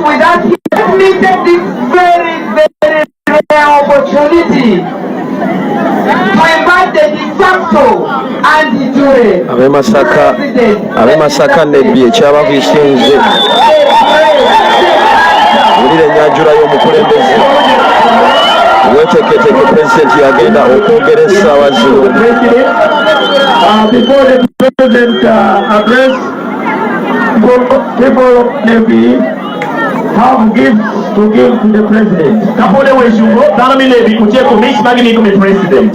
without him, let me take this very, very rare opportunity to invite the de facto and the jure. Abe Masaka nebye kyaba kusinze. Mulire nyanjula y'omukulembeze. Weteketeke president yagenda okwogera essaawa zino. Before the president address, people maybe have gifts to give to the president. Kapole weshugo dana milebi kutie komishi magini kumi president.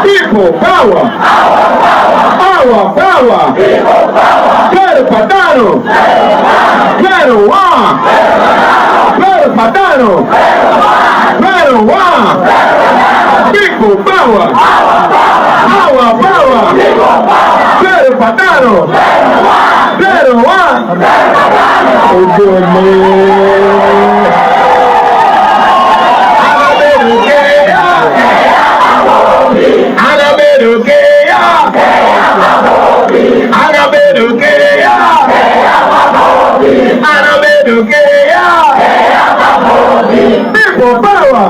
People power. Our power. Pero Patano. Pero one. Pero Patano. Pero one. People power. Our power. Pero Patano. Pero one. Oh, good man. People power.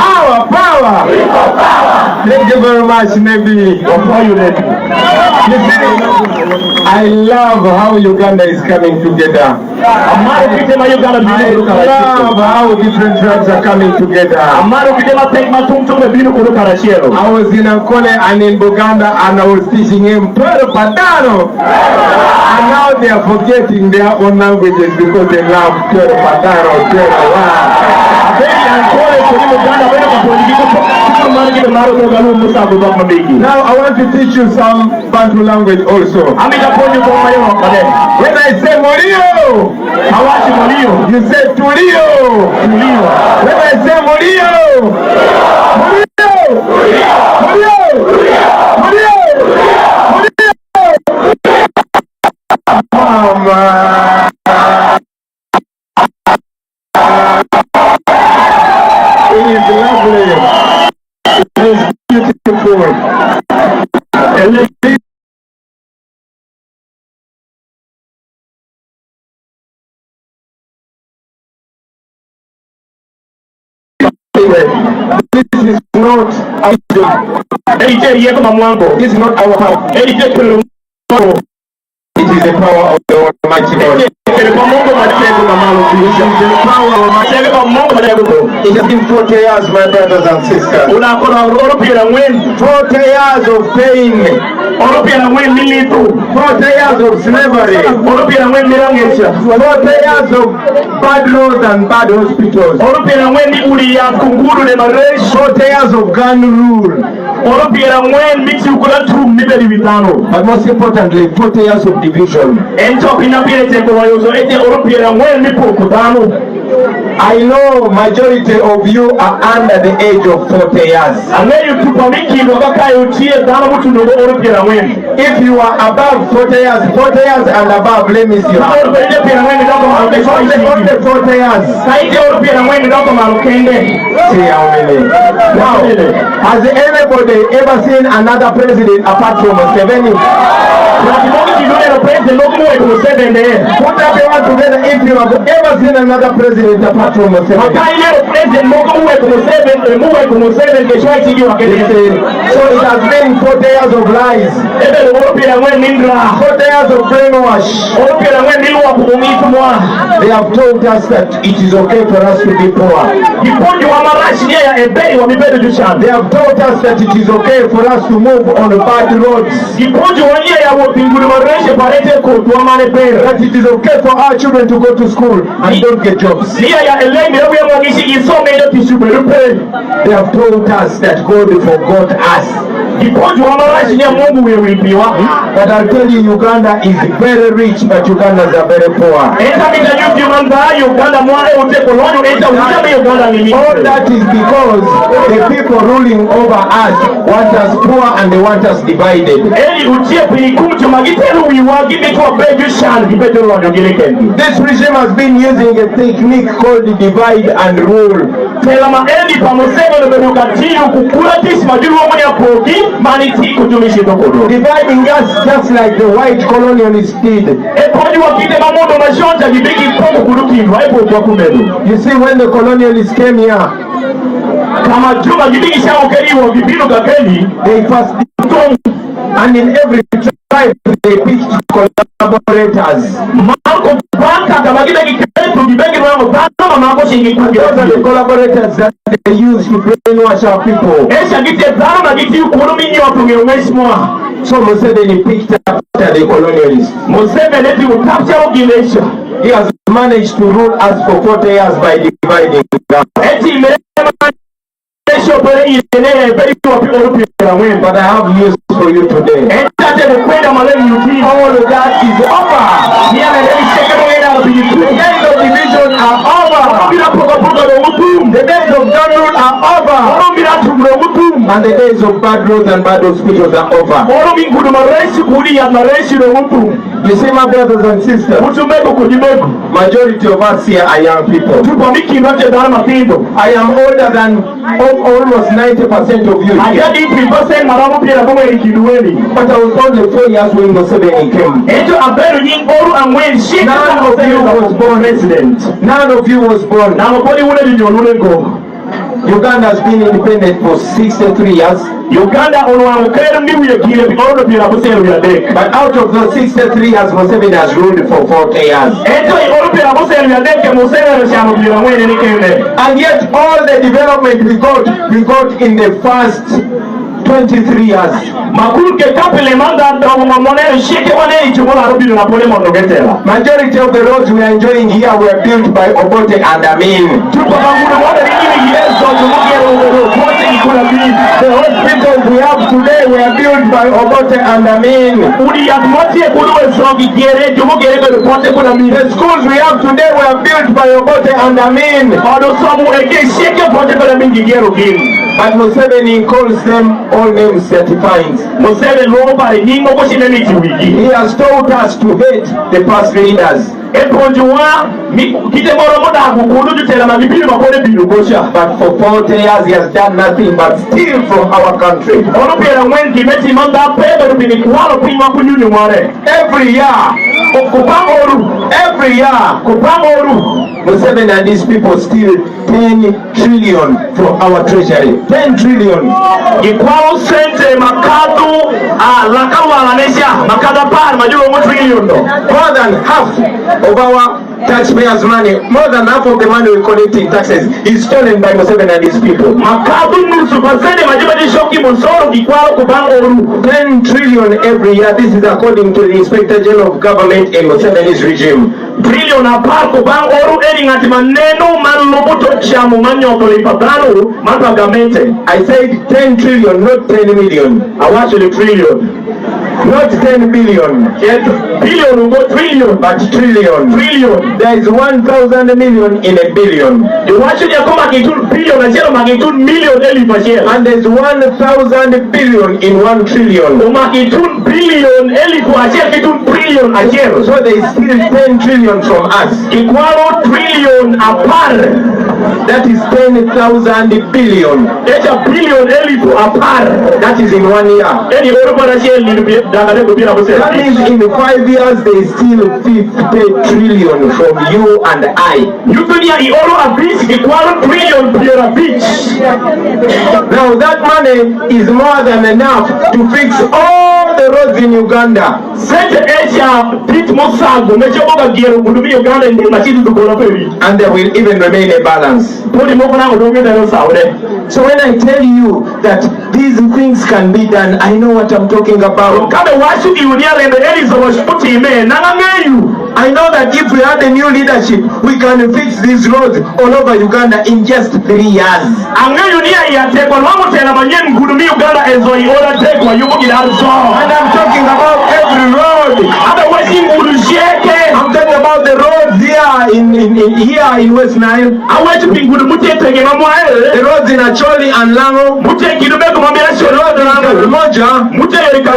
Our power. Thank you very much, Nebi. You see, I love how Uganda is coming together. I love how different tribes are coming together. I was in Ankole and in Buganda and I was teaching him Pero Patano. And now they are forgetting their own languages because they love Pero Patano, Pero Wa. Now I want to teach you some Bantu language also. When I say Morio, you say Turio. When I say Morio, it is lovely. It is beautiful. This is not our job. This is not our power. It is the power of the Almighty God. It has been 40 years, my brothers and sisters. 40 years of pain. 40 years of slavery. 40 years of bad roads and bad hospitals. 40 years of gun rule. But most importantly, 40 years of division. I know majority of you are under the age of 40 years. If you are above 40 years and above, let me see. Only 40 years. See how many. Now, has anybody ever seen another president apart from Museveni? Put up your hand together if you have ever seen another president apart from Museveni. So it has been 40 years of lies, 40 years of brainwash. They have told us that it is okay for us to be poor. They have told us that it is okay for us to move on bad roads. That it is okay for our children to go to school and don't get jobs. They have told us that God forgot us. But I'll tell you, Uganda is very rich, but Ugandans are very poor. All that is because the people ruling over us want us poor and they want us divided. This regime has been using a technique called divide and rule. Dividing us just like the white colonialists did. You see, when the colonialists came here, they first and in every tribe they picked collaborators. Those are the collaborators that they use to brainwash our people. So Museveni picked up the colonialists. He has managed to rule us for 40 years by dividing us. But I have news for you today. All of that is over. The days of division are over. The days of gun rule are over. And the days of bad roads and bad hospitals are over. You see, my brothers and sisters, majority of us here are young people. I am older than almost 90% of you here. But I was only 4 years when Museveni came. None of you was born resident. None of you was born. Uganda has been independent for 63 years. But out of those 63 years, Museveni has ruled for 40 years. And yet all the development we got in the first 23 years. Majority of the roads we are enjoying here were built by Obote and Amin. The hospitals we have today were built by Obote and Amin. The schools we have today were built by Obote and Amin. But Museveni calls them all names that he finds. He has told us to hate the past leaders. But for 40 years he has done nothing but steal from our country. Every year, Museveni and these people steal 10 trillion from our treasury. 10 trillion. More than half of our taxpayers' money. More than half of the money we collect in taxes is stolen by Museveni and his people. 10 trillion every year. This is according to the Inspector General of Government in Museveni's regime. Trillion apart kubang oru eri ngati maneno malubuto chamu manyoko lipatano mapagamente. I said 10 trillion, not 10 million. I want the trillion. Not 10 billion. Billion go trillion. But trillion. Trillion. There is 1,000 million in a billion. You want to come magnitude billion and zero magnitude million eli per and there's 1,000 billion in 1 trillion. Magnitude billion eli per share magnitude trillion a share. So there is still 10 trillion from us. Equal trillion apart. That is 10,000 billion. That's a billion eli apart. That is in 1 year. Any other per share that means in 5 years there is still 50 trillion from you and I. You can hear all a beach equal trillion per a beach. Now that money is more than enough to fix all the roads in Uganda. And there will even remain a balance. So when I tell you that these things can be done, I know what I'm talking about. I know that if we had a new leadership, we can fix these roads all over Uganda in just 3 years. And I'm talking about every road. I'm talking about the roads here in West Nile. The roads in Acholi and Lango. The roads in Moja. The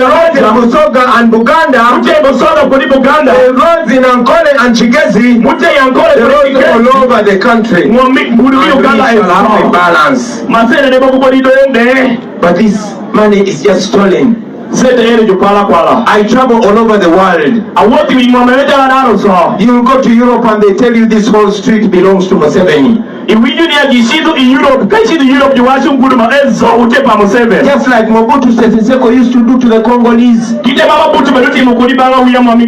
roads in Musoga and Buganda. The roads in Ankole and Chigezi. The roads all over the country. We shall have a balance. But this money is just stolen. I travel all over the world. You will go to Europe and they tell you this whole street belongs to Museveni. Just like Mobutu Sese Seko used to do to the Congolese.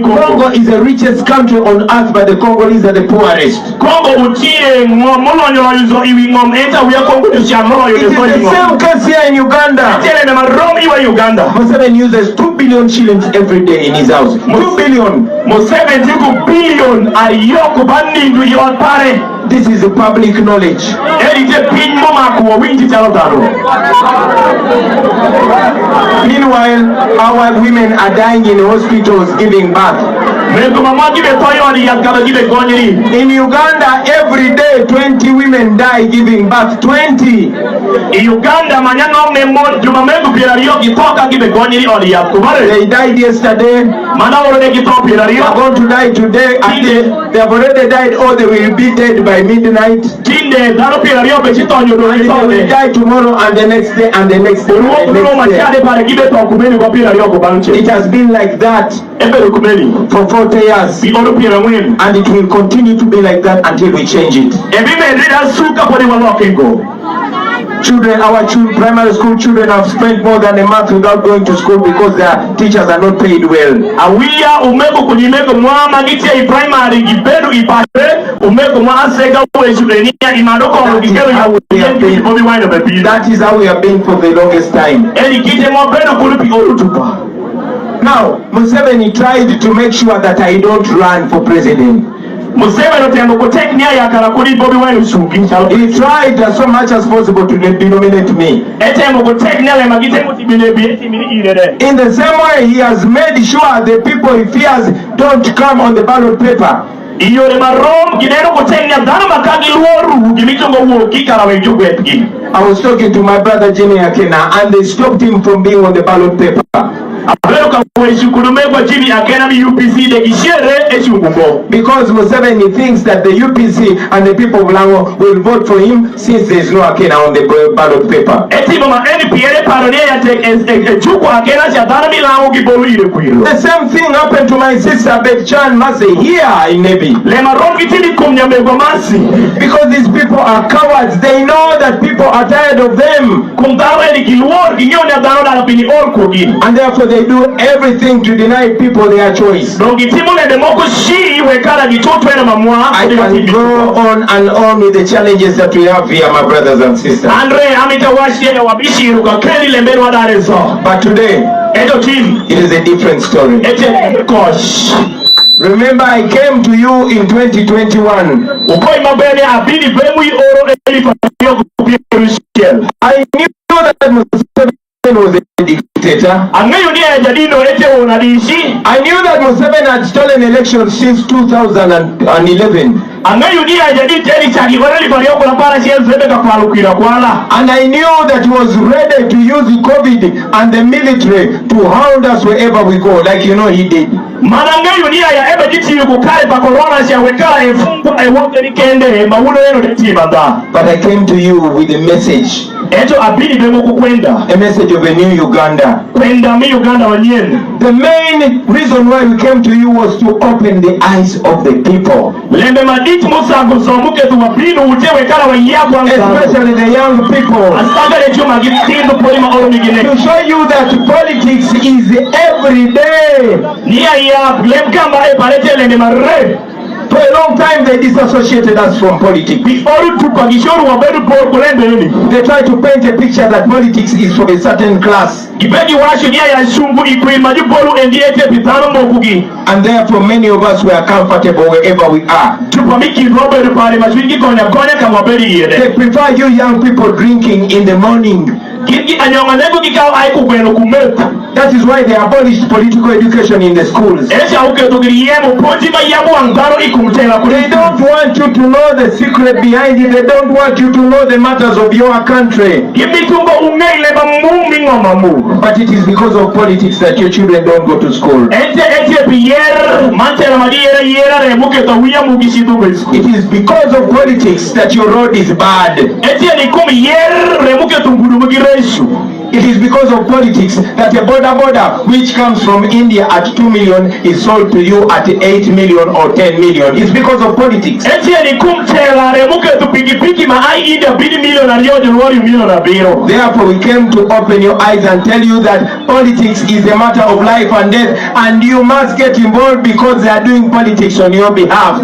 Congo is the richest country on earth, but the Congolese are the poorest. It is the same case here in Uganda. Museveni uses 2 billion shillings every day in his house. 2 billion. This is the public knowledge. Meanwhile, our women are dying in hospitals giving birth. In Uganda, every day 20 women die giving birth. 20. In Uganda, they died yesterday. They are going to die today. They have already died, or they will be dead by midnight. And they will die tomorrow and the next day and the next day. It has been like that for 40 years. And it will continue to be like that until we change it. Children, our primary school children have spent more than a month without going to school because their teachers are not paid well. That is how we have been for the longest time. Now, Museveni tried to make sure that I don't run for president. He tried as so much as possible to denominate me. In the same way, he has made sure the people he fears don't come on the ballot paper. I was talking to my brother Jimmy Akena, and they stopped him from being on the ballot paper. Because Museveni thinks that the UPC and the people of Lango will vote for him since there is no Akena on the ballot paper. The same thing happened to my sister Betchan Massey here in Nebi. Because these people are cowards. They know that people are tired of them. And therefore they they do everything to deny people their choice. Donc itimule de moko shi wekala gitutu ena mamwa. I can go on and on with the challenges that we have here, my brothers and sisters. Andre amita washi ya wabishi ruka keli lembeni wadarezo. But today, it is a different story. Remember, I came to you in 2021. I knew that Museveni was a dictator. I knew that Museveni had stolen elections since 2011. And I knew that he was ready to use the COVID and the military to hound us wherever we go, like you know he did. But I came to you with a message. A message of a new Uganda. The main reason why we came to you was to open the eyes of the people. Especially the young people. To show you that politics is every day. For a long time they disassociated us from politics. They try to paint a picture that politics is for a certain class. And therefore many of us were comfortable wherever we are. They prefer you young people drinking in the morning. That is why they abolished political education in the schools. They don't want you to know the secret behind it. They don't want you to know the matters of your country. But it is because of politics that your children don't go to school. It is because of politics that your road is bad. It is because of politics that a border which comes from India at 2 million is sold to you at 8 million or 10 million. It's because of politics. Therefore we came to open your eyes and tell you that politics is a matter of life and death, and you must get involved because they are doing politics on your behalf.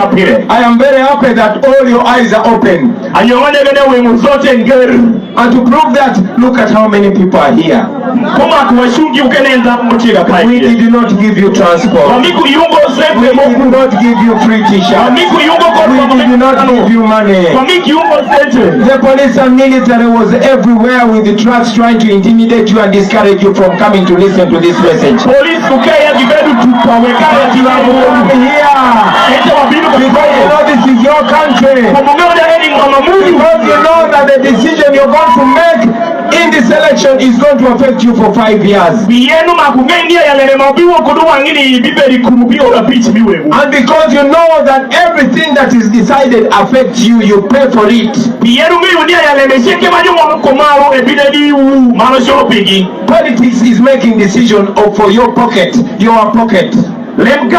I am very happy that all your eyes are open. And to prove that, look at how many people are here. We did not give you transport. We did not give you free t-shirts. We did not give you money. The police and military was everywhere with the trucks trying to intimidate you and discourage you from coming to listen to this message. Because you know this is your country. Because you know that the decision you're going to make in this election is going to affect you for 5 years. And because you know that everything that is decided affects you, you pay for it. Politics is making decision for your pocket, your pocket. Thank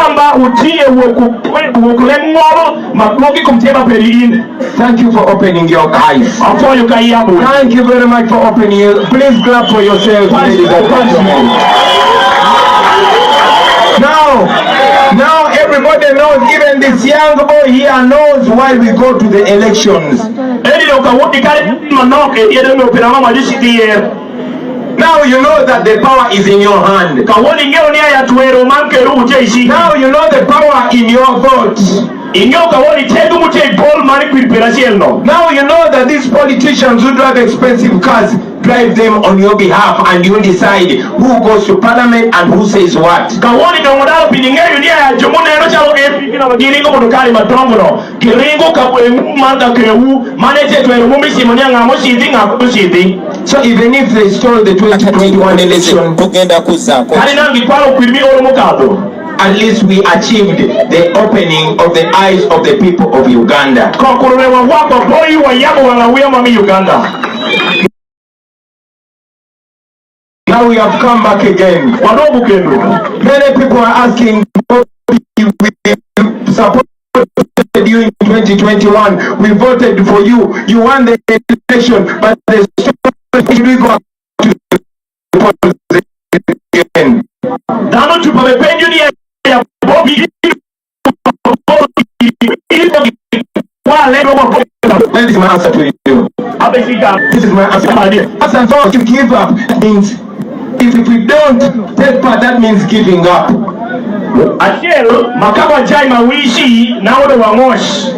you for opening your eyes. Thank you very much for opening it. Please clap for yourselves, ladies and gentlemen. Now everybody knows, even this young boy here knows why we go to the elections. Now you know that the power is in your hand. Now you know the power in your vote. Now you know that these politicians who drive expensive cars drive them on your behalf, and you decide who goes to parliament and who says what. So even if they stole the 2021 election, at least we achieved the opening of the eyes of the people of Uganda. Now we have come back again. Many people are asking, we support the you in 2021. We voted for you. You won the election, but the story we go to again. Dano chupa mepenyo ni ya Bobby. That is my answer to you. This is my answer. As and so to give up means if we don't take part, that means giving up.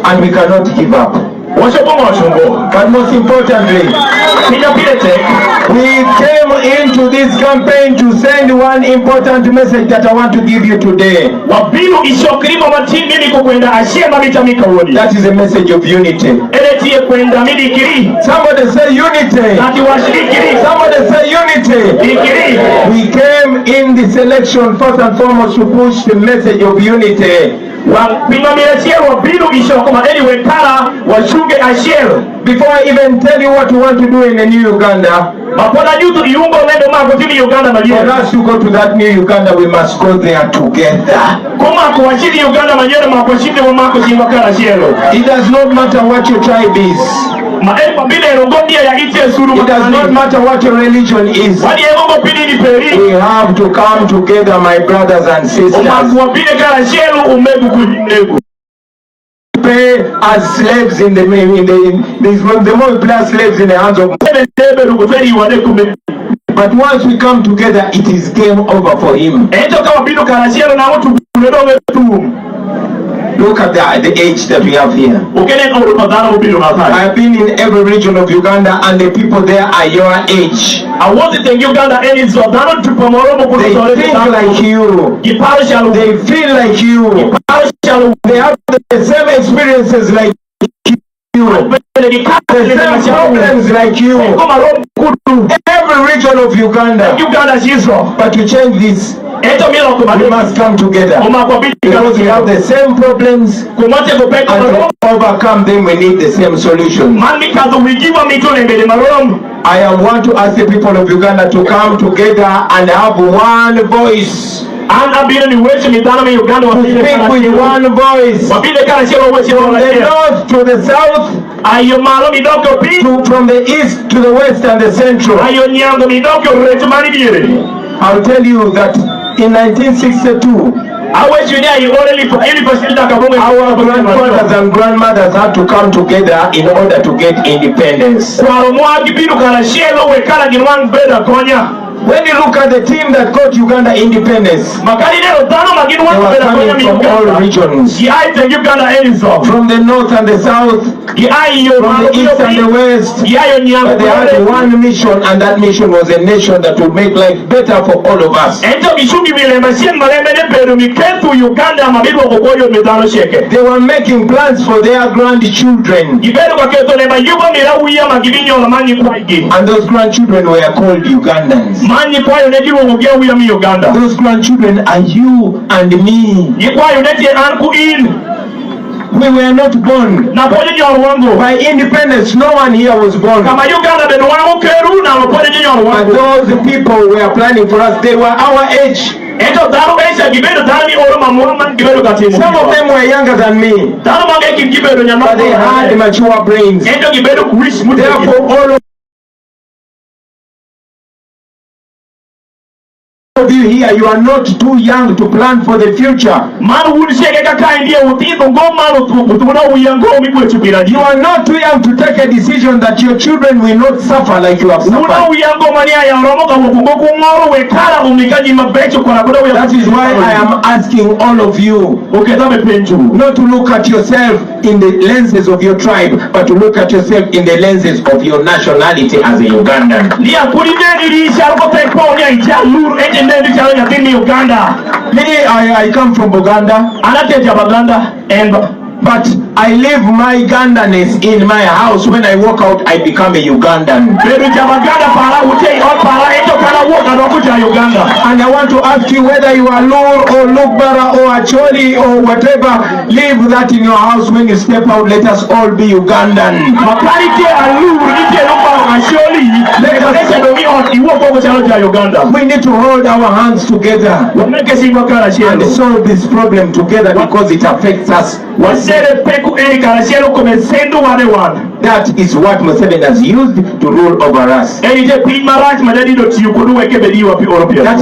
And we cannot give up. But most importantly, we came into this campaign to send one important message that I want to give you today. That is a message of unity. Somebody say unity. Somebody say unity. We came in this election first and foremost to push the message of unity. Before I even tell you what we want to do in the new Uganda, for us to go to that new Uganda, we must go there together. It does not matter what your tribe is. It does not matter what your religion is. We have to come together, my brothers and sisters. Pay as slaves in the more we play as slaves in the hands of. But once we come together, it is game over for him. Look at the age that we have here. I have been in every region of Uganda, and the people there are your age. They think like you. They feel like you. They have the same experiences like you. The same problems like you. Every region of Uganda. But to change this, we must come together. Because we have the same problems, and to overcome them we need the same solution. I want to ask the people of Uganda to come together and have one voice. To speak with one voice. From the north to the south, from the east to the west and the central. I'll tell you that in 1962, our grandfathers and grandmothers had to come together in order to get independence. When you look at the team that got Uganda independence, they were coming from all regions. From the north and the south, from the east and the west. But they had one mission, and that mission was a nation that would make life better for all of us. They were making plans for their grandchildren. And those grandchildren were called Ugandans. Those grandchildren are you and me. We were not born by independence. No one here was born. But those people were planning for us. They were our age. Some of them were younger than me, but they had mature brains. Therefore, all of you here, you are not too young to plan for the future. You are not too young to take a decision that your children will not suffer like you have suffered. That is why I am asking all of you not to look at yourself in the lenses of your tribe, but to look at yourself in the lenses of your nationality as a Ugandan. Me, I come from Buganda, but I live my Ugandanness in my house. When I walk out, I become a Ugandan. And I want to ask you, whether you are Lur or Lukbara or Acholi or whatever, leave that in your house. When you step out, let us all be Ugandan. We need to hold our hands together and solve this problem together because it affects us. That is what Museveni has used to rule over us. That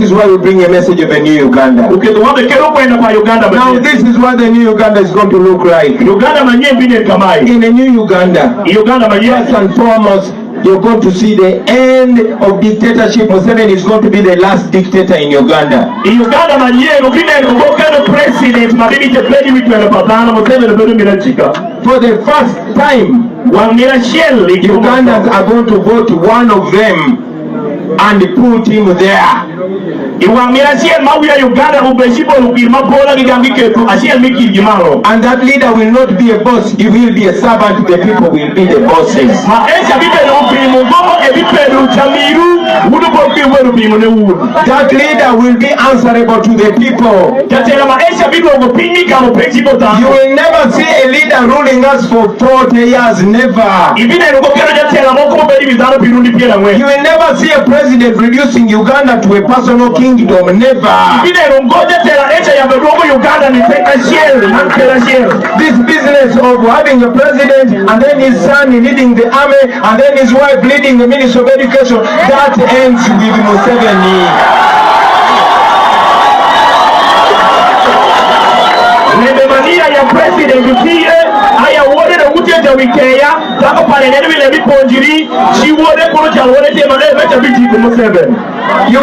is why we bring a message of a new Uganda. Now this is what the new Uganda is going to look like. In a new Uganda, first and foremost, you're going to see the end of dictatorship. Museveni is going to be the last dictator in Uganda. For the first time, Ugandans are going to vote one of them and put him there. And that leader will not be a boss, he will be a servant. The people will be the bosses. That leader will be answerable to the people. You will never see a leader ruling us for 40 years, never. You will never see a president reducing Uganda to a personal kingdom, never. This business of having a president and then his son leading the army and then his wife leading the Ministry of Education, that ends with Museveni. You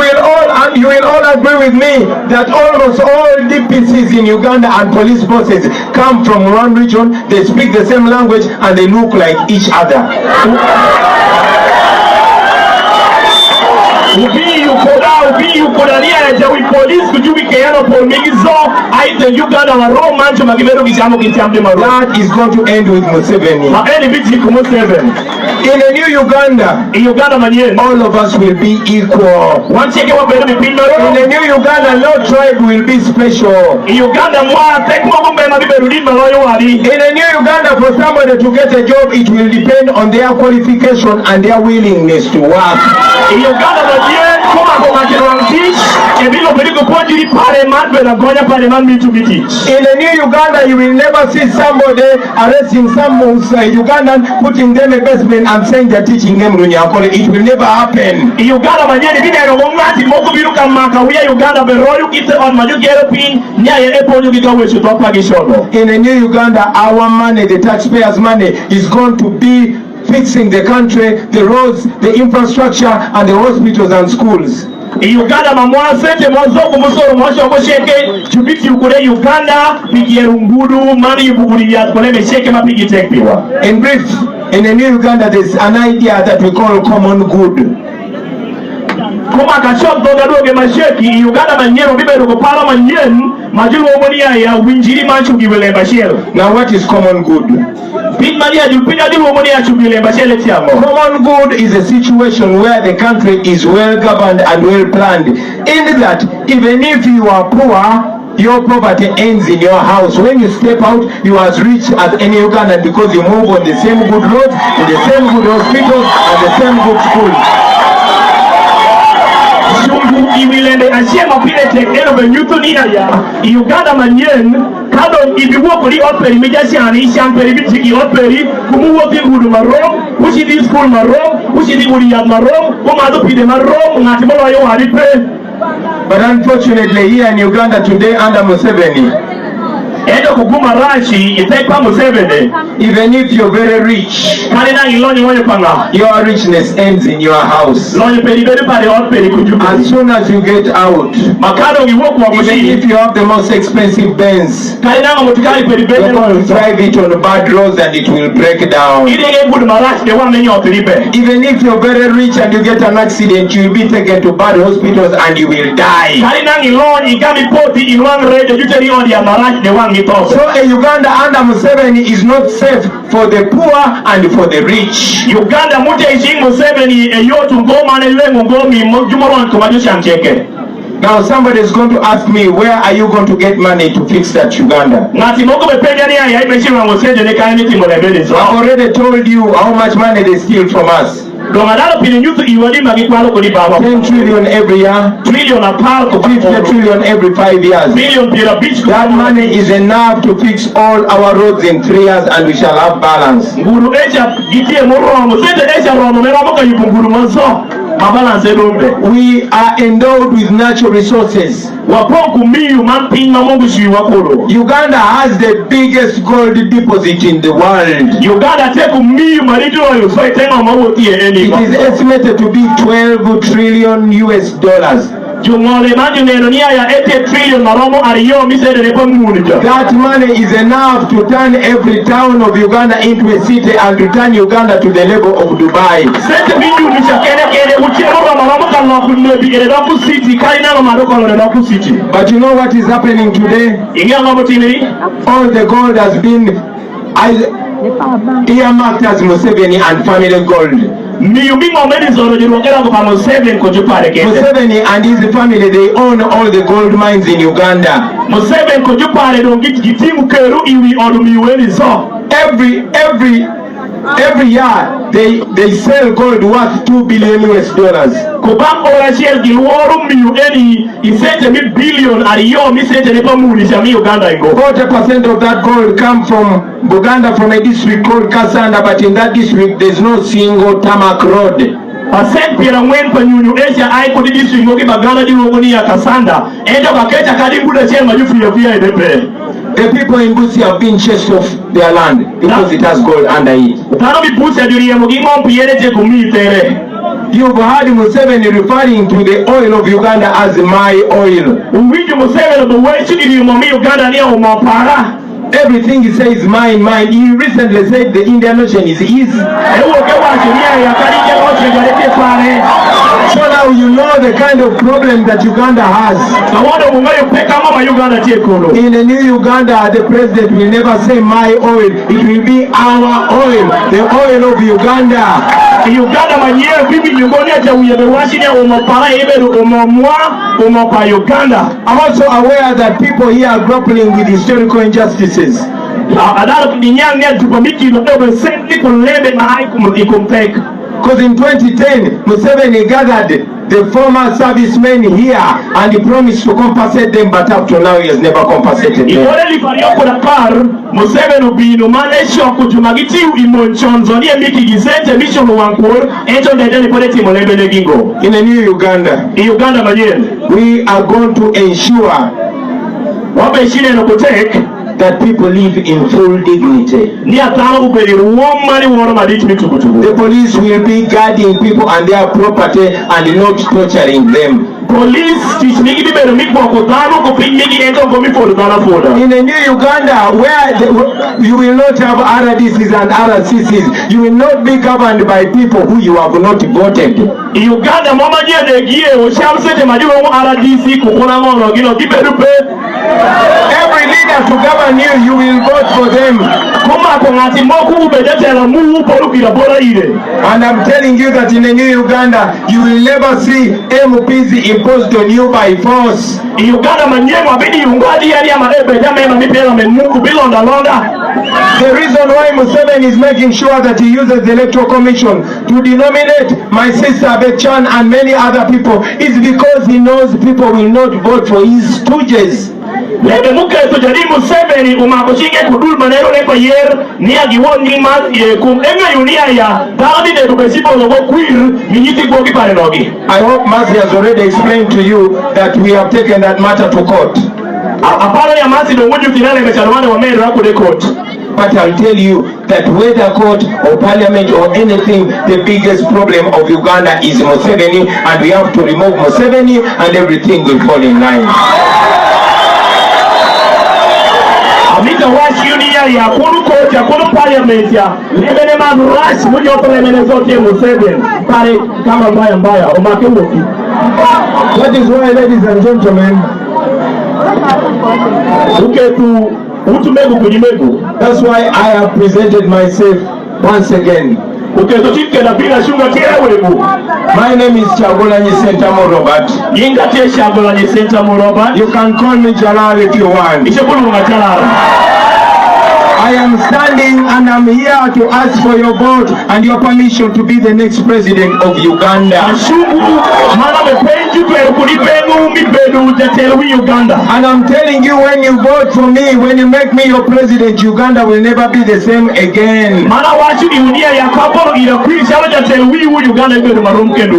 will all agree with me that almost all DPCs in Uganda and police forces come from one region, they speak the same language and they look like each other. That is going to end with Museveni. In a new Uganda, all of us will be equal. In a new Uganda, no tribe will be special. In a new Uganda, for somebody to get a job, it will depend on their qualification and their willingness to work. In a new Uganda, you will never see somebody arresting some Ugandan, putting them a basement and saying they're teaching them Runyakole. It will never happen. In a new Uganda, our money, the taxpayers' money, is going to be fixing the country, the roads, the infrastructure, and the hospitals and schools. Uganda mamwasete mwazoku musoro mwashokosheke chubiti ukule Uganda bigierungudu mani yubuguri ya koleme sheke mapigi tekbiwa. In brief, in a new Uganda there's an idea that we call common good. Kuma kachok doga doge masheki Uganda manyero bibero kopala manyen majulu omonia ya winjiri manchu giwele bashel. Now what is common good? Common good is a situation where the country is well governed and well planned. In that, even if you are poor, your poverty ends in your house. When you step out, you are as rich as any Ugandan because you move on the same good roads, in the same good hospitals, and the same good schools. Uganda manyen kado ibiwo kuri operi mijasiani shamperi bitiki operi kumuwo tingudu maro ushidi school maro ushidi uriya maro umado pide maro ngatimolo yo haripe. But unfortunately here in Uganda today under Museveni, even if you're very rich, your richness ends in your house. As soon as you get out, even if you have the most expensive Benz, you're going to drive it on bad roads and it will break down. Even if you're very rich and you get an accident, you'll be taken to bad hospitals and you will die. So a Uganda under Museveni is not safe for the poor and for the rich. Uganda Museveni Now somebody is going to ask me, where are you going to get money to fix that Uganda? I've already told you how much money they steal from us. 10 trillion every year, trillion apart 50 trillion every 5 years. That money is enough to fix all our roads in 3 years, and we shall have balance. We are endowed with natural resources. Uganda has the biggest gold deposit in the world. It is estimated to be 12 trillion US dollars. That money is enough to turn every town of Uganda into a city and to turn Uganda to the level of Dubai. But you know what is happening today? All the gold has been earmarked as Museveni and family gold. Museveni and his family, they own all the gold mines in Uganda. Every year they sell gold worth 2 billion US dollars. 40% of that gold come from Buganda, from a district called Kasanda, but in that district there's no single tarmac road. The people in Busia have been chased off their land because it has gold under it. You've heard Museveni referring to the oil of Uganda as my oil. Everything he says mine, mine. He recently said the Indian Ocean is his. So now you know the kind of problem that Uganda has. In the new Uganda, the president will never say my oil. It will be our oil, the oil of Uganda. I'm also aware that people here are grappling with historical injustices. Because in 2010, Museveni gathered the former servicemen here and he promised to compensate them, but up to now he has never compensated them. In a new Uganda, we are going to ensure that people live in full dignity. The police will be guarding people and their property and not torturing them. In a new Uganda, where you will not have RDCs and RCCs, you will not be governed by people who you have not voted. Every leader to govern you, you will vote for them. And I'm telling you that in a new Uganda, you will never see MPs imposed on you by force. The reason why Museveni is making sure that he uses the Electoral Commission to denominate my sister Bechan and many other people is because he knows people will not vote for his stooges. I hope Mercy has already explained to you that we have taken that matter to court. But I'll tell you that whether court or parliament or anything, the biggest problem of Uganda is Museveni, and we have to remove Museveni and everything will fall in line. Amita wash uniya ya kunu court ya kunu parliament ya lebene man rush mwenye opelemene zote Museveni pare kama mbaya omakewoki. That is why, ladies and gentlemen, that's why I have presented myself once again. My name is Chagolanyi Sentamo Robert. You can call me Jalal if you want. I I am standing and I'm here to ask for your vote and your permission to be the next president of Uganda. And I'm telling you, when you vote for me, when you make me your president, Uganda will never be the same again.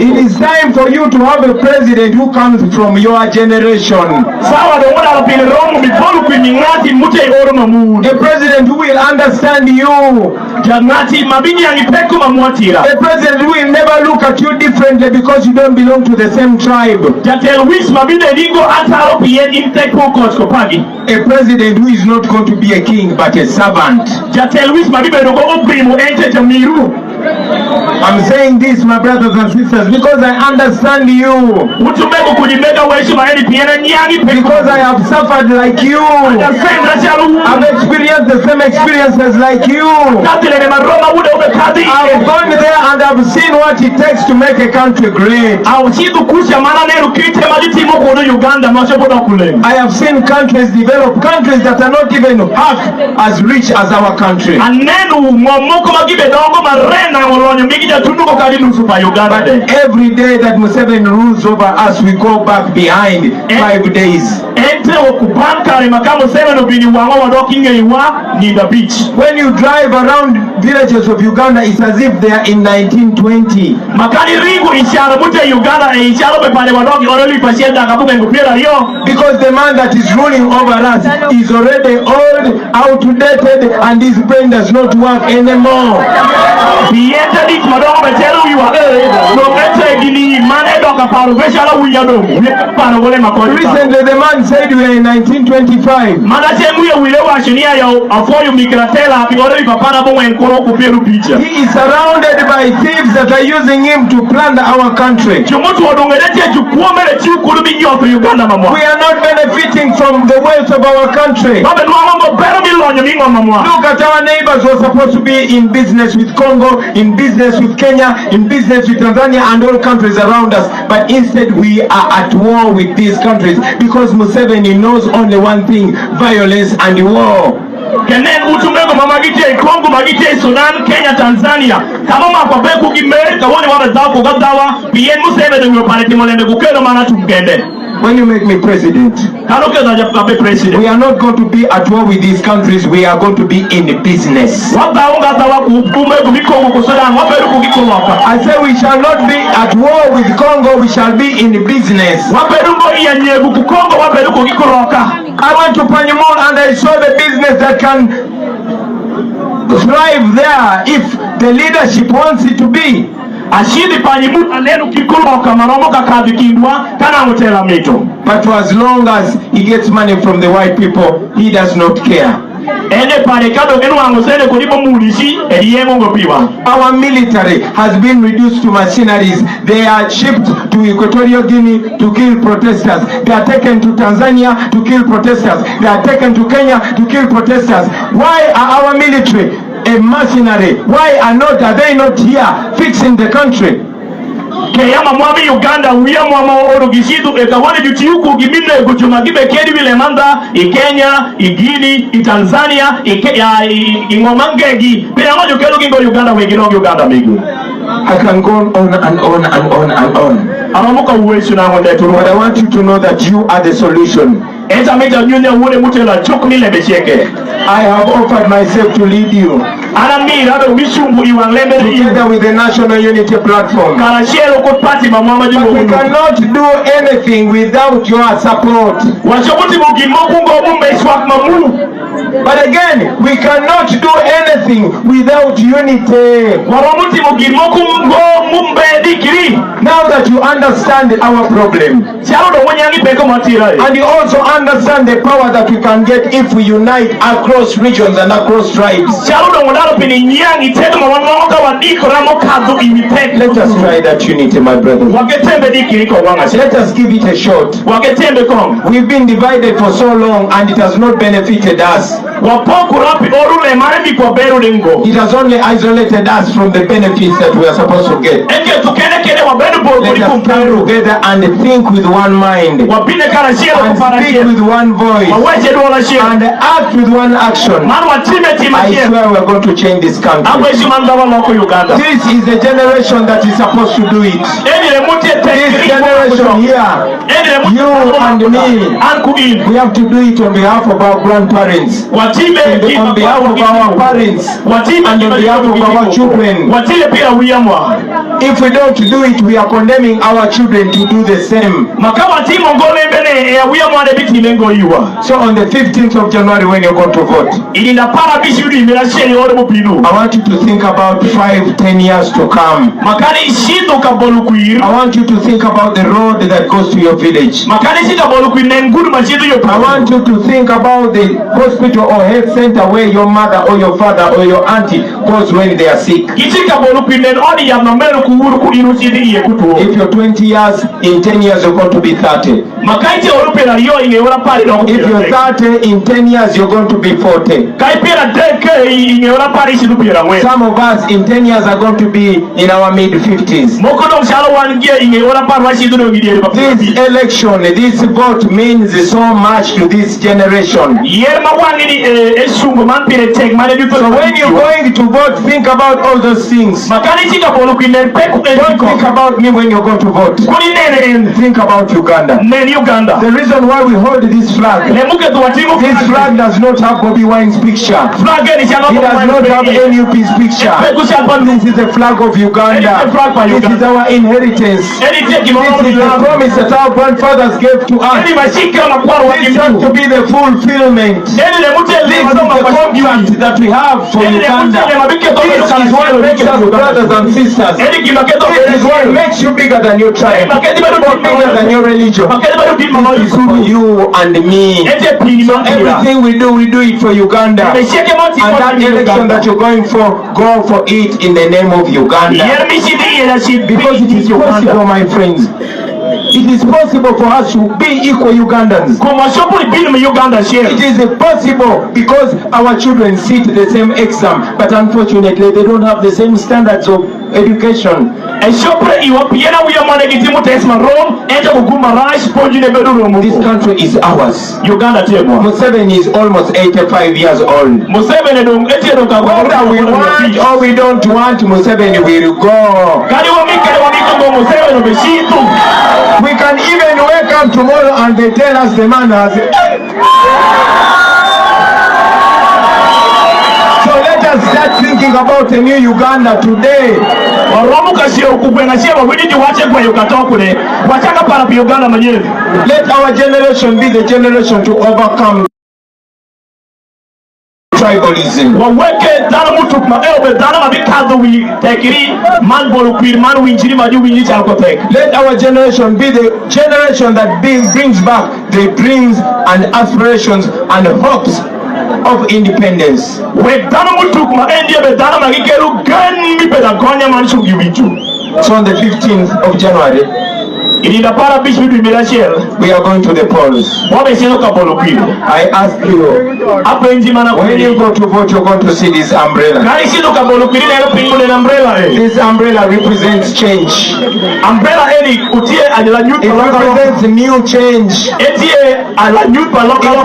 It is time for you to have a president who comes from your generation. A president who will understand you. A president who will never look at you differently because you don't belong to the same tribe. A president who is not going to be a king but a servant. I'm saying this, my brothers and sisters, because I understand you. Because I have suffered like you. I've experienced the same experiences like you. I've gone there and I've seen what it takes to make a country great. I have seen countries develop, countries that are not even half as rich as our country. But every day that Museveni rules over us, we go back behind 5 days. When you drive around villages of Uganda, it's as if they are in 1920. Because the man that is ruling over us is already old, outdated, and his brain does not work anymore. Recently the man said we are in 1925. He is surrounded by thieves that are using him to plunder our country. We are not benefiting from the wealth of our country. Look at our neighbors who are supposed to be in business with Congo, in business with Kenya, in business with Tanzania and all countries around us, but instead we are at war with these countries because Museveni knows only one thing: violence and war. Kenen utumego mamagite Kongo magite Sudan Kenya Tanzania kama mapabeku kimeri kawoni wabezako gadawa bien Museveni ngopale timolende kukero mana tumgende. When you make me president, we are not going to be at war with these countries. We are going to be in business. I say we shall not be at war with Congo. We shall be in business. I went to Panyamon and I saw the business that can thrive there if the leadership wants it to be. But for as long as he gets money from the white people, he does not care. Our military has been reduced to mercenaries. They are shipped to Equatorial Guinea to kill protesters. They are taken to Tanzania to kill protesters. They are taken to Kenya to kill protesters. Why are our military a mercenary? Why are they not here fixing the country? Keyama mwami Uganda uya mwama orogishitu ekawani jutiuku gimine kuchuma gibe kedi vile manda Kenya, Guinea, Tanzania, Ingomangegi pia mojo kelo kingo Uganda wengine Uganda migu. I can go on and on and on and on. But I want you to know that you are the solution. I have offered myself to lead you together with the National Unity Platform. But we cannot do anything without your support. But again, we cannot do anything without unity. Now that you understand our problem, and you also understand the power that we can get if we unite across regions and across tribes, Let us try that unity, my brother. Let us give it a shot. We've been divided for so long and it has not benefited us. It has only isolated us from the benefits that we are supposed to get. Let us come together and think with one mind, and speak with one voice, and act with one action. I swear we are going to change this country. This is the generation that is supposed to do it. This generation here, you and me, we have to do it on behalf of our grandparents, on behalf of our parents, and on behalf of our children. If we don't do it, we are condemning our children to do the same. So on the 15th of January, when you're going to vote, I want you to think about 5-10 years to come. I want you to think about the road that goes to your village. I want you to think about the hospital or health center where your mother or your father or your auntie goes when they are sick. If you're 20 years, in 10 years you're going to be 30. If you're 30, in 10 years you're going to be 40. Some of us in 10 years are going to be in our mid-50s. This election, this vote means so much to this generation. So when you're going to vote, think about all those things. Don't think about me when you're going to vote. Think about Uganda. The reason why we hold this flag does not have Bobi Wine's picture. It does not have NUP's picture. This is the flag of Uganda. This is our inheritance. This is the promise that our grandfathers gave to us. This has to be the fulfillment. This is the contract that we have for Uganda. This is what makes us brothers and sisters. This is what makes you bigger than your tribe, or bigger than your religion. This is for you and me. So everything we do it for Uganda. And that election that you're going for, go for it in the name of Uganda. Because it is possible, my friends. It is possible for us to be equal Ugandans. It is possible because our children sit the same exam, but unfortunately they don't have the same standards of education. This country is ours. Museveni is almost 85 years old. Whether we want or we don't want, Museveni will go. We can even wake up tomorrow and they tell us the man has. So let us start thinking about a new Uganda today. Let our generation be the generation to overcome tribalism. Let our generation be the generation that brings back the dreams and aspirations and hopes of independence. So on the 15th of January, we are going to the polls. I ask you, when you go to vote, you're going to see this umbrella. This umbrella represents change. It represents new change. It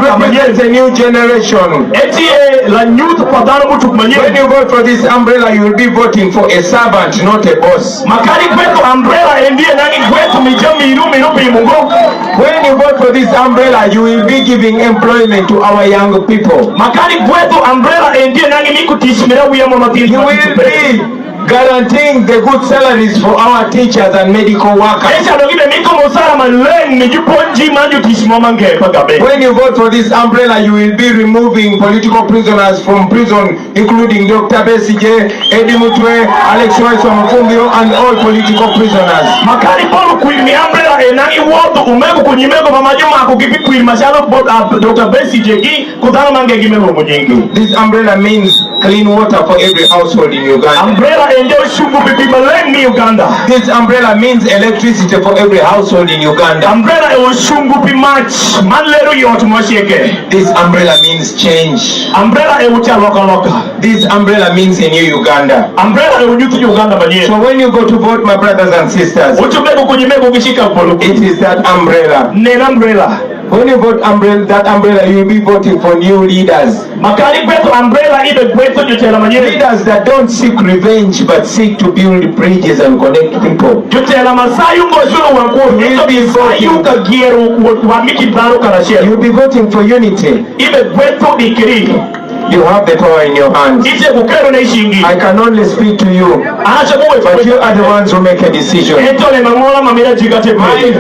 represents a new generation. When you vote for this umbrella, you will be voting for a servant, not a boss. When you vote for this umbrella, you will be giving employment to our young people. You will be guaranteeing the good salaries for our teachers and medical workers. When you vote for this umbrella, you will be removing political prisoners from prison, including Dr. Besigye, Eddie Mutwe, Alex Waiso-Mufumbiro, and all political prisoners. This umbrella means clean water for every household in Uganda. Umbrella enjo shumbu bipima lengi Uganda. This umbrella means electricity for every household in Uganda. Umbrella ewo shumbu bimach manlero yotu mosheke. This umbrella means change. Umbrella ewo cha loka. This umbrella means a new Uganda. Umbrella ewo nyutu Uganda banye. So when you go to vote, my brothers and sisters, it is that umbrella. Nena umbrella. When you vote umbrella, that umbrella, you will be voting for new leaders. Leaders that don't seek revenge but seek to build bridges and connect people. You'll be voting for unity. You have the power in your hands. I can only speak to you, but you are the ones who make a decision. My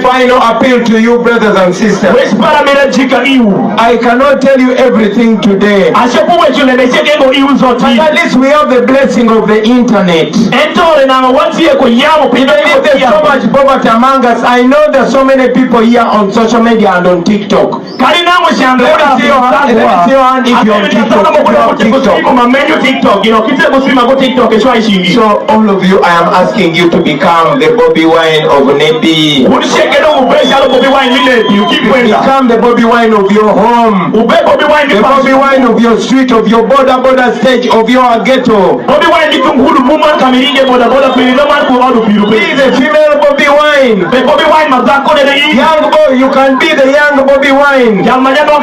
final appeal to you, brothers and sisters, I cannot tell you everything today, but at least we have the blessing of the internet. Even if there's so much poverty among us, I know there's so many people here on social media and on TikTok. Let me see your hand if you're on TikTok. So all of you, I am asking you to become the Bobby Wine of Nebi. Become the Bobby Wine of your home, the Bobby Wine of your street, of your border stage, of your ghetto. Be the female Bobby Wine. Young boy, you can be the young Bobby Wine. Young man, you can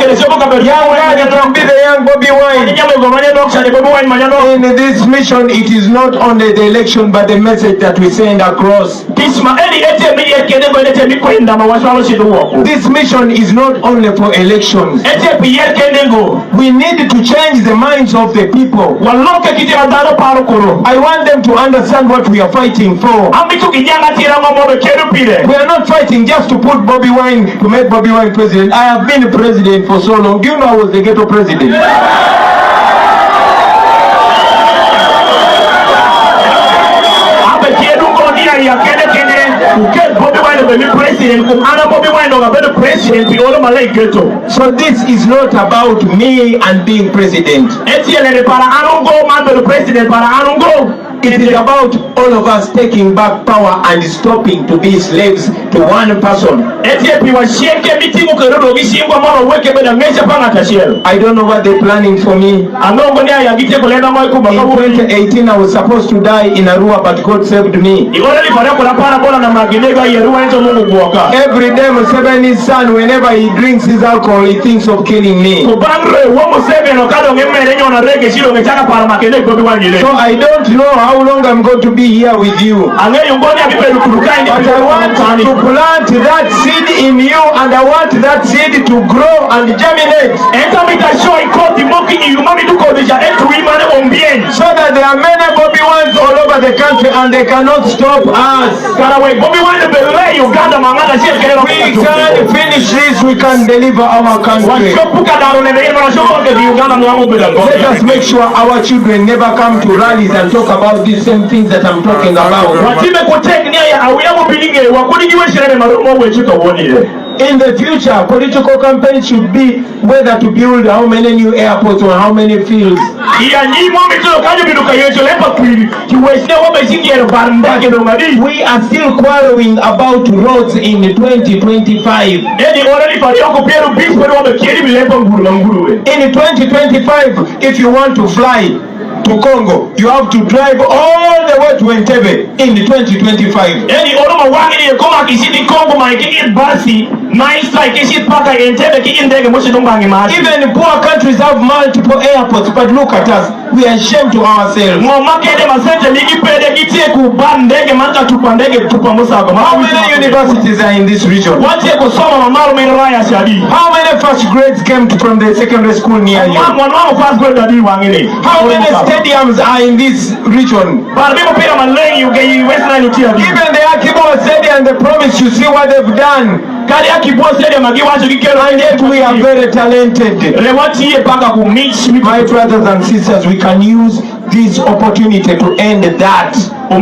be the young Bobby Wine. In this mission, it is not only the election but the message that we send across. This mission is not only for elections. We need to change the minds of the people. I want them to understand what we are fighting for. We are not fighting just to put Bobby Wine, to make Bobby Wine president. I have been president for so long. Do you know I was the ghetto president? So this is not about me and being president. It is about all of us taking back power and stopping to be slaves to one person. I don't know what they're planning for me. In 2018 I was supposed to die in Arua, but God saved me. Every day Museveni's son, whenever he drinks his alcohol, he thinks of killing me. So I don't know how long I'm going to be here with you, but I want to plant that seed in you, and I want that seed to grow and germinate, so that there are many Bobby Wines all over the country and they cannot stop us. We can finish this, we can deliver our country. Let us make sure our children never come to rallies and talk about these same things that I'm talking about. In the future, political campaigns should be whether to build how many new airports or how many fields. We are still quarreling about roads in 2025. In 2025, if you want to fly to Congo, you have to drive all the way to Entebbe in 2025. Even poor countries have multiple airports, but look at us, we are ashamed to ourselves. How many universities are in this region? How many first grades came from the secondary school near you? How many stadiums are in this region? Even the Akibo Stadium, they promise you, see what they've done. And yet we are very talented. My brothers and sisters, we can use this opportunity to end that. I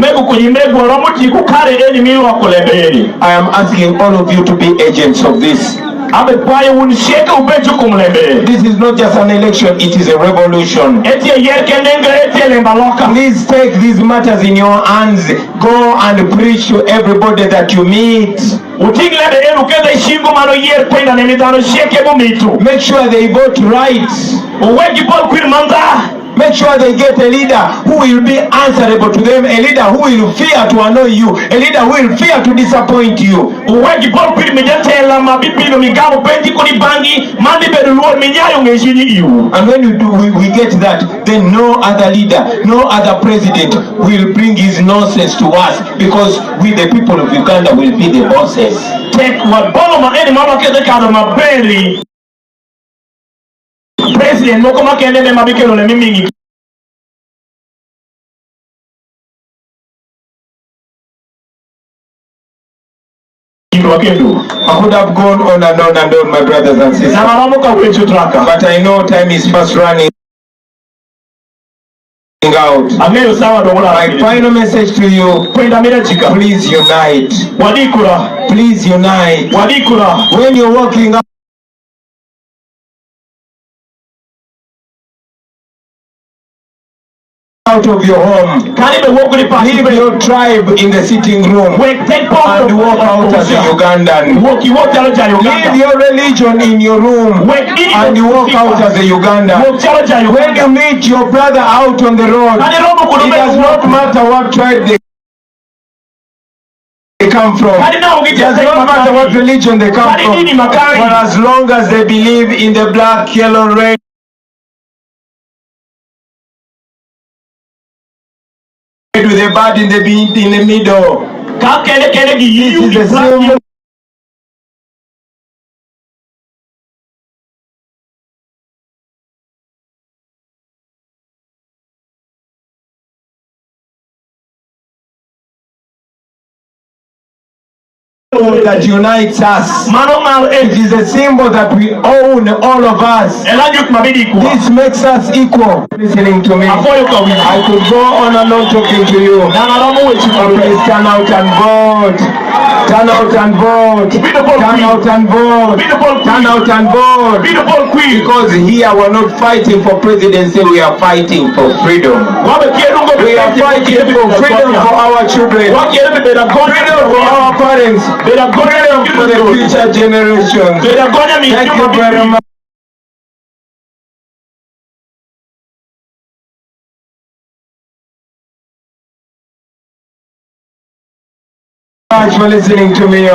am asking all of you to be agents of this. This is not just an election, it is a revolution. Please take these matters in your hands. Go and preach to everybody that you meet. Make sure they vote right. Make sure they get a leader who will be answerable to them, a leader who will fear to annoy you, a leader who will fear to disappoint you. And when we get that, then no other leader, no other president will bring his nonsense to us, because we the people of Uganda will be the bosses. President mokoma kende ne mabikelo ne mimingi I could have gone on and on and on, my brothers and sisters, but I know time is fast running out. My final message to you: please unite. Please unite. When you're walking out of your home, leave your tribe in the sitting room and walk out as a Ugandan. Leave your religion in your room and walk out as a Ugandan. When you meet your brother out on the road, it does not matter what tribe they come from. It does not matter what religion they come from, for as long as they believe in the black, yellow, red, with a bird in the middle. This is the same. That unites us. It is a symbol that we own, all of us. This makes us equal. Listening to me, I could go on and on talking to you. Please turn out and vote. Turn out and vote. Turn out and vote. Turn out and vote. Because here we're not fighting for presidency, we are fighting for freedom. We are fighting for freedom for our children, freedom for our parents, freedom for the future generations. Thank you very much. Thanks for listening to me.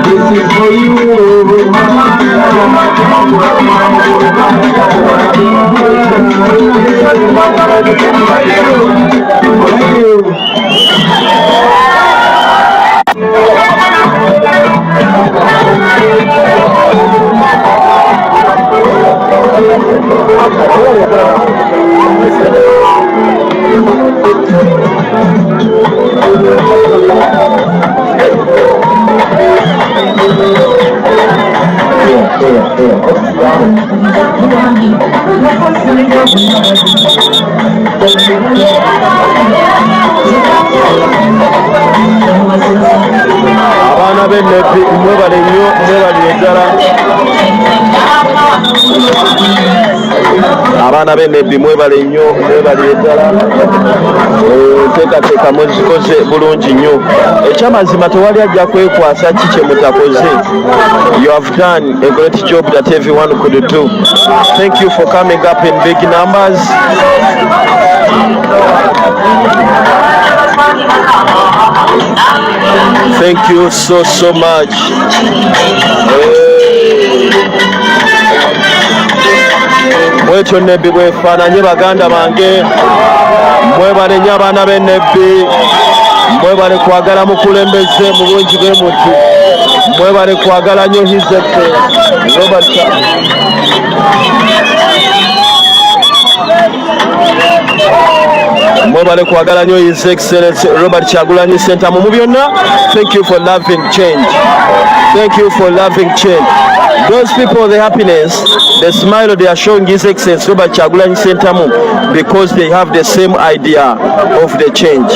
This is for you. Abana b'ennepi mwebale nnyo, mwebale eddala. Abaana b'ennepi mwebale nnyo, mwebale eddala. Teekateeka muzikoze bulungi nnyo. Ekyamazima tewali ajja kwekwasa ki kye mutakoze. You have done a great job that everyone could do. Thank you for coming up in big numbers. Thank you so much. Mwetyo Nebbi bwefaananye baganda bange, mwebale nnyo abaana b'Ennebbi, mwebale kwagala mukulembeze mu bungi bwe muti, mwebale kwagala nnyo His Excellency Robert mwebale kwagala nnyo His Excellency Robert Kyagulanyi Ssentamu mu byonna. Thank you for loving change. Thank you for loving change. Those people, the happiness, the smile they are showing His Excellency Robert Kyagulanyi Ssentamu, because they have the same idea of the change.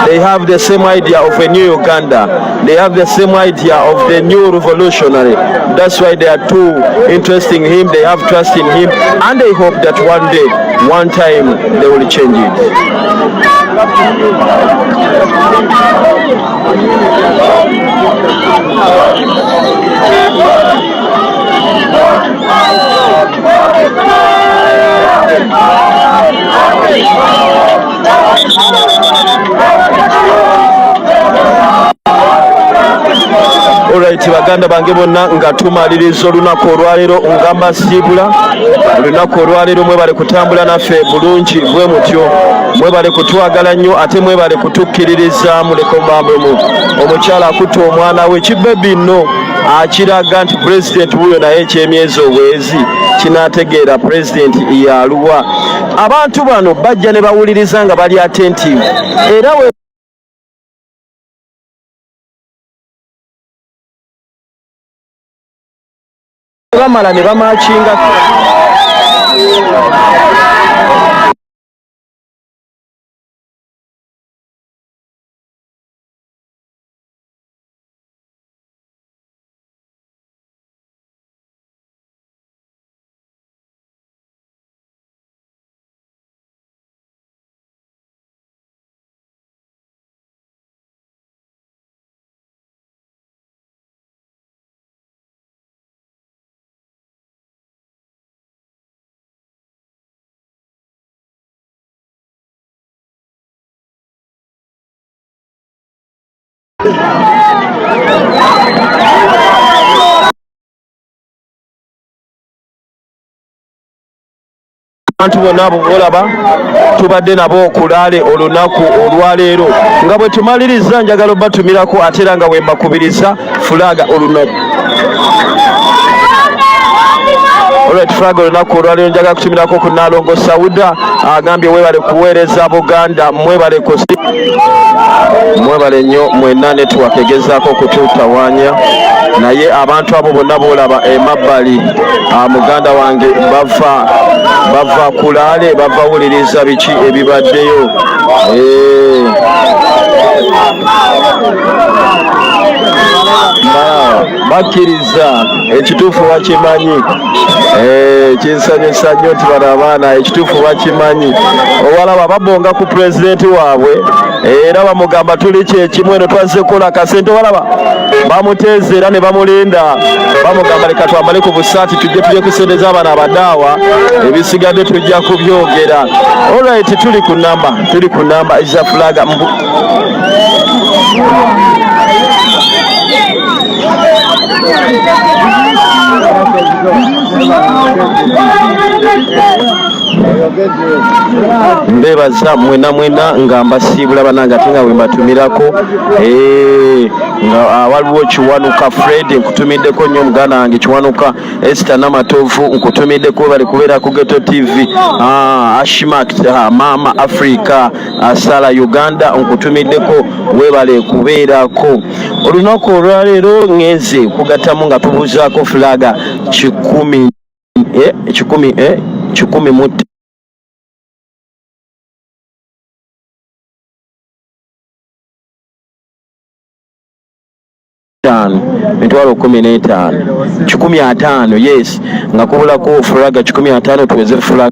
They have the same idea of a new Uganda. They have the same idea of the new revolutionary. That's why they are too interested in him. They have trust in him, and they hope that one day, one time, they will change it. Alright, baganda bange bonna nga tumaliriza olunaku olwaleero ngamba siibula olunaku olwaleero mwebale kutambula naffe bulungi bwe mutyo, mwebale kutwagala nnyo ate mwebale kutukkiririza muleko mbambumu omukyala akutta omwana we kibebi nno akiraga nti pulezidenti wuyo naye ekyemyezi obwezi kinaategeera pulezidenti yaluwa. Abantu bano bajja ne bawuliriza nga bali attentive era bamala ne bamakinga abantu bonna abo bolaba tubadde nabo okulaale olunaku olwaleero nga bwe tumaliriza njagala obatumirako ate era nga bwe mbakubiriza fulaga olunaku. Alright, fulaga olunaku olwaleero njagala kutumirako ku Nalongo Sauda agambye mwebale kuweereza Buganda, mwebale nnyo mwenna network egezaako okututawaanya naye abantu abo bonna boolaba emabbali muganda wange bava kulaale bava wuliriza biki ebibaddeyo. Bakkiriza ekituufu bakimanyi, kinsanyusa nnyo nti bano abaana ekituufu bakimanyi. Owalaba babonga ku pulezidenti waabwe era bamugamba tuli kyekimu eno twazze kukola akasente. Owalaba bamuteeza era ne bamulinda bamugamba leka twambale ku busaati tujje ku sente z'abaana abadaawa, ebisigadde tujja kubyogera. Alright, tuli ku namba eza fulaga mbebaza mwena nga mbasiibula bananga ate nga bwe mbatumirako nga waliwo Kiwanuka Fred nkutumiddeko nnyo muganda wange Kiwanuka Esther Namatovu nkutumiddeko bali kubeera ku Ghetto TV Ashmak Mama Africa Sala Uganda nkutumiddeko webale kubeerako olunaku olwaleero ngeze kugattamu nga tubuuzaako fulaga 10 15 yes nga kubulako fulaga 15 tuweze fulaga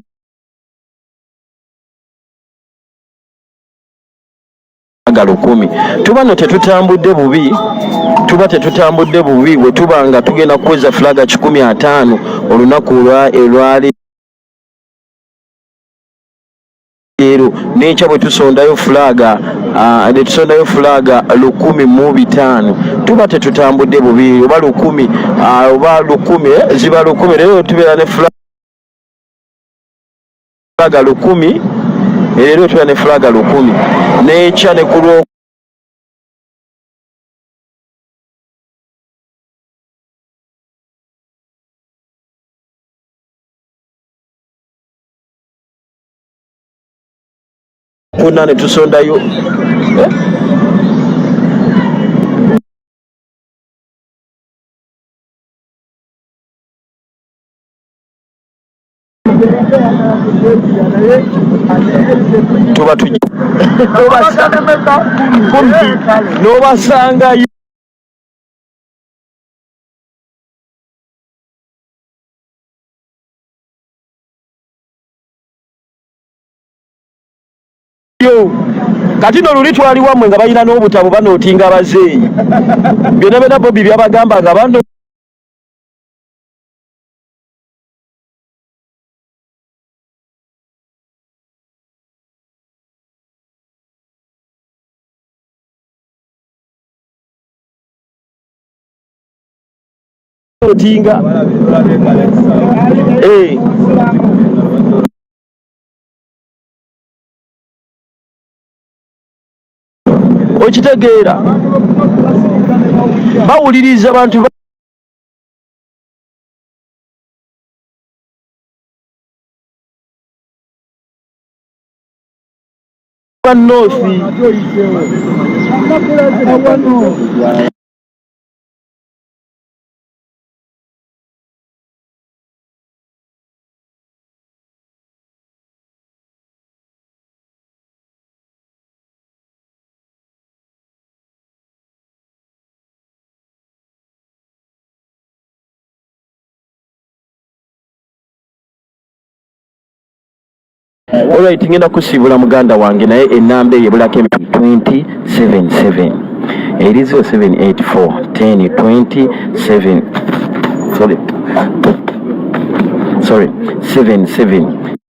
lukumi. Tubano tetutambudde bubi bwe tuba nga tugenda kuweza fulaga 15 olunaku olwali nekya bwe tusondayo fulaga netusondayo fulaga 105 tuba tetutambudde bubi oba 10 oba 10 ziba 10 leero tubeera ne fulaga 10 leero tubeera ne fulaga 10 nekya ne kulwo kuna ne tusondayo tuba tujja n'obasangayo kati no luli twali wammwe nga balina n'obutabo banootinga abazeeyi byonna byonna Bobi byabagamba nga bano otinga okitegeera bawuliriza abantu ba North Alright, ngenda kusibula muganda wange naye enamba eyebulako 277 erizo 784 10 27 sorry 77